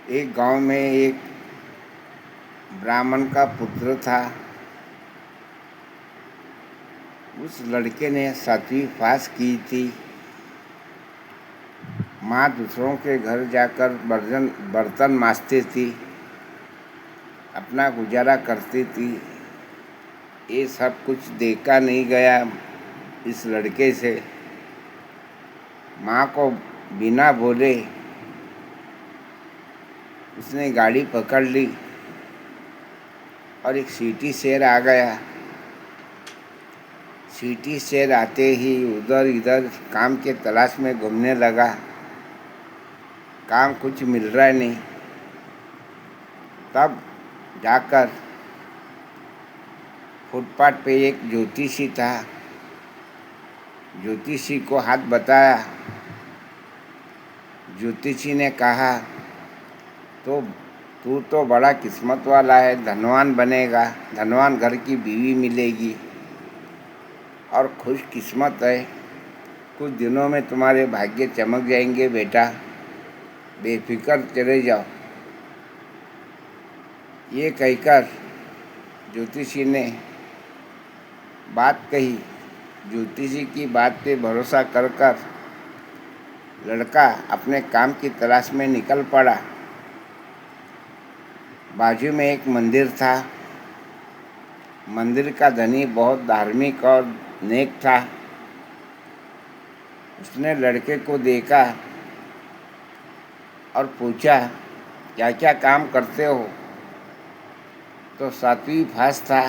एक गांव में एक ब्राह्मण का पुत्र था। उस लड़के ने 7वीं पास की थी। माँ दूसरों के घर जाकर बर्तन मांजती थी, अपना गुजारा करती थी। ये सब कुछ देखा नहीं गया इस लड़के से। माँ को बिना बोले उसने गाड़ी पकड़ ली और एक सिटी शेर आ गया। सिटी शेर आते ही उधर इधर काम के तलाश में घूमने लगा। काम कुछ मिल रहा नहीं। तब जाकर फुटपाथ पे एक ज्योतिषी था। ज्योतिषी को हाथ बताया। ज्योतिषी ने कहा, तो तू तो बड़ा किस्मत वाला है, धनवान बनेगा, धनवान घर की बीवी मिलेगी और खुश किस्मत है। कुछ दिनों में तुम्हारे भाग्य चमक जाएंगे बेटा, बेफिक्र चले जाओ। ये कहकर ज्योतिषी ने बात कही। ज्योतिषी की बात पे भरोसा कर लड़का अपने काम की तलाश में निकल पड़ा। बाजू में एक मंदिर था। मंदिर का धनी बहुत धार्मिक और नेक था। उसने लड़के को देखा और पूछा, क्या क्या काम करते हो? तो 7वीं पास था।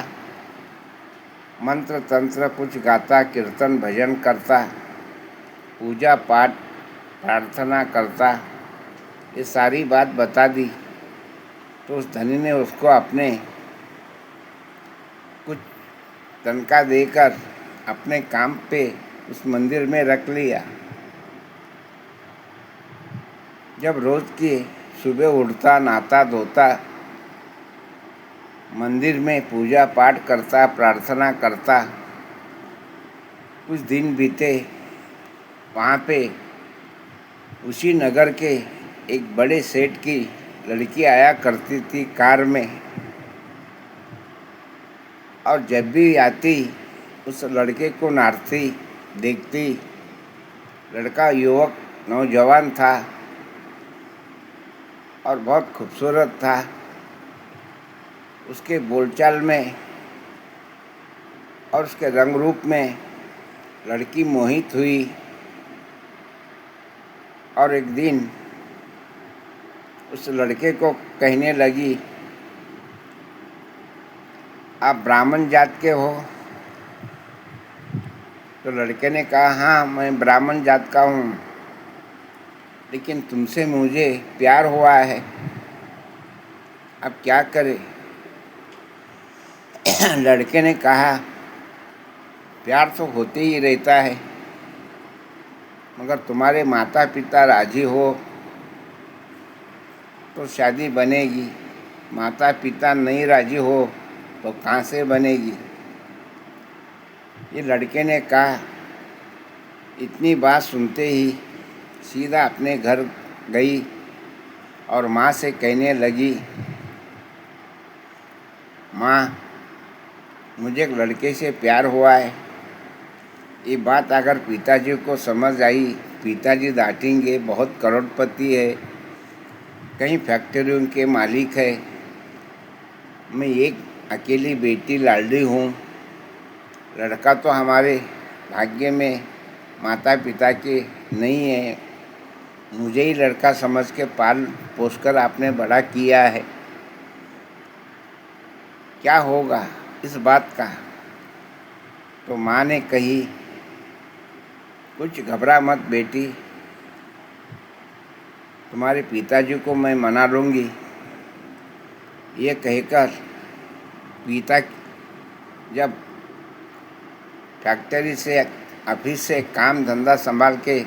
मंत्र तंत्र कुछ गाता, कीर्तन भजन करता, पूजा पाठ प्रार्थना करता। ये सारी बात बता दी। तो उस धनी ने उसको अपने कुछ तनख्वाह देकर अपने काम पे उस मंदिर में रख लिया। जब रोज़ की सुबह उठता, नहाता धोता, मंदिर में पूजा पाठ करता, प्रार्थना करता। कुछ दिन बीते। वहाँ पे उसी नगर के एक बड़े सेठ की लड़की आया करती थी कार में, और जब भी आती उस लड़के को नारती देखती। लड़का युवक नौजवान था और बहुत खूबसूरत था। उसके बोलचाल में और उसके रंग रूप में लड़की मोहित हुई। और एक दिन उस लड़के को कहने लगी, आप ब्राह्मण जात के हो? तो लड़के ने कहा, हाँ मैं ब्राह्मण जात का हूँ, लेकिन तुमसे मुझे प्यार हुआ है, अब क्या करें? लड़के ने कहा, प्यार तो होते ही रहता है, मगर तुम्हारे माता पिता राजी हो तो शादी बनेगी। माता पिता नहीं राजी हो तो कहाँ से बनेगी? ये लड़के ने कहा। इतनी बात सुनते ही सीधा अपने घर गई और माँ से कहने लगी, माँ मुझे एक लड़के से प्यार हुआ है। ये बात अगर पिताजी को समझ आई, पिताजी डांटेंगे, बहुत करोड़पति है, कई फैक्ट्रियों के मालिक है, मैं एक अकेली बेटी लाडली हूँ। लड़का तो हमारे भाग्य में माता पिता के नहीं है, मुझे ही लड़का समझ के पाल पोस कर आपने बड़ा किया है, क्या होगा इस बात का? तो माँ ने कही, कुछ घबरा मत बेटी, तुम्हारे पिताजी को मैं मना लूँगी। ये कहकर पिता जब फैक्ट्री से ऑफिस से काम धंधा संभाल के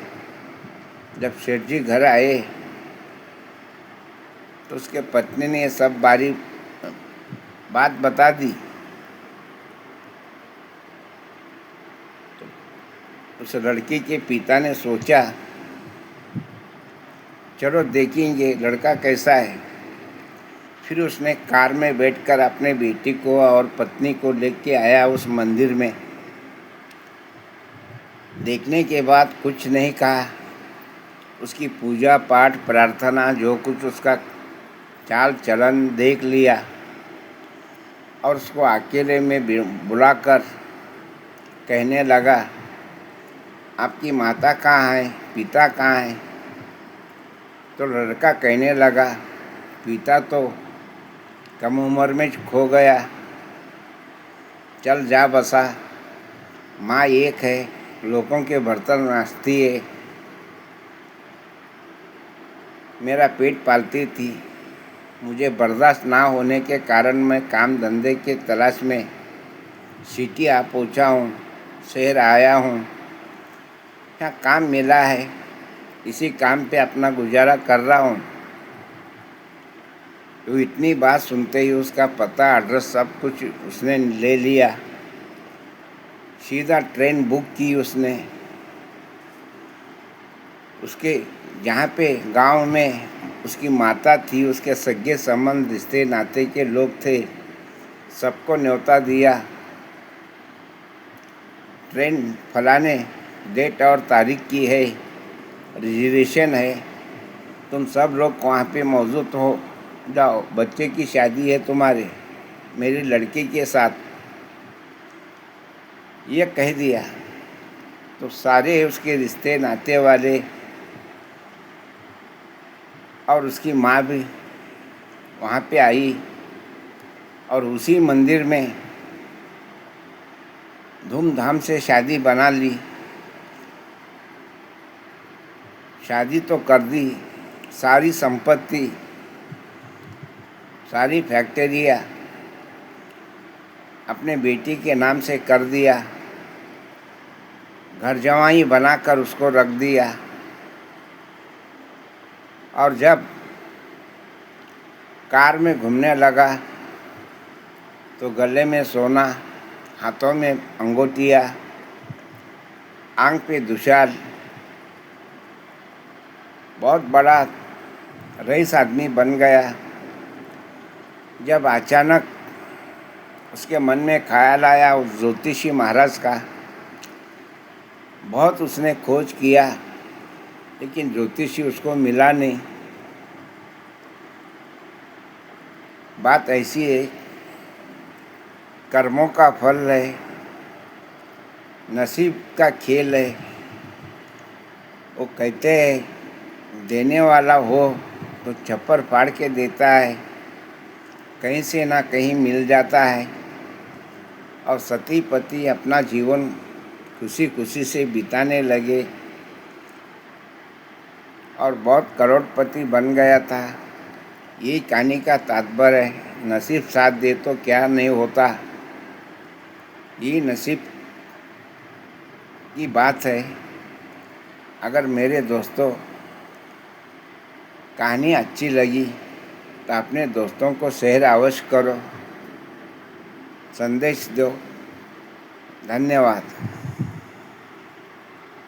जब सेठ जी घर आए तो उसके पत्नी ने सब बारी बात बता दी। तो उस लड़की के पिता ने सोचा, चलो देखेंगे लड़का कैसा है। फिर उसने कार में बैठकर अपने बेटी को और पत्नी को लेके आया उस मंदिर में। देखने के बाद कुछ नहीं कहा। उसकी पूजा पाठ प्रार्थना जो कुछ उसका चाल चलन देख लिया और उसको अकेले में बुलाकर कहने लगा, आपकी माता कहाँ है, पिता कहाँ है? तो लड़का कहने लगा, पिता तो कम उम्र में खो गया, चल जा बसा। माँ एक है, लोगों के बर्तन नाचती है, मेरा पेट पालती थी। मुझे बर्दाश्त ना होने के कारण मैं काम धंधे के तलाश में सिटी आ पहुँचा हूँ, शहर आया हूँ। यहाँ काम मिला है, इसी काम पे अपना गुजारा कर रहा हूँ। तो इतनी बात सुनते ही उसका पता एड्रेस सब कुछ उसने ले लिया। सीधा ट्रेन बुक की उसने। उसके जहाँ पे गांव में उसकी माता थी, उसके सगे संबंध रिश्ते नाते के लोग थे, सबको न्योता दिया। ट्रेन फलाने डेट और तारीख की है, रिजर्वेशन है, तुम सब लोग वहाँ पे मौजूद हो जाओ, बच्चे की शादी है तुम्हारे, मेरी लड़की के साथ, ये कह दिया। तो सारे उसके रिश्ते नाते वाले और उसकी माँ भी वहाँ पे आई और उसी मंदिर में धूमधाम से शादी बना ली। शादी तो कर दी, सारी संपत्ति, सारी फैक्ट्रियाँ अपने बेटी के नाम से कर दिया, घर जवाई बनाकर उसको रख दिया। और जब कार में घूमने लगा तो गले में सोना, हाथों में अंगूठियाँ, आंख पे दुशाल, बहुत बड़ा रईस आदमी बन गया। जब अचानक उसके मन में ख्याल आया उस ज्योतिषी महाराज का, बहुत उसने खोज किया लेकिन ज्योतिषी उसको मिला नहीं। बात ऐसी है, कर्मों का फल है, नसीब का खेल है। वो कहते हैं देने वाला हो तो छप्पर फाड़ के देता है, कहीं से ना कहीं मिल जाता है। और सती पति अपना जीवन खुशी खुशी से बिताने लगे और बहुत करोड़पति बन गया था। यही कहानी का तात्पर्य है। नसीब साथ दे तो क्या नहीं होता, ये नसीब की बात है। अगर मेरे दोस्तों कहानी अच्छी लगी तो अपने दोस्तों को शेयर अवश्य करो, संदेश दो। धन्यवाद।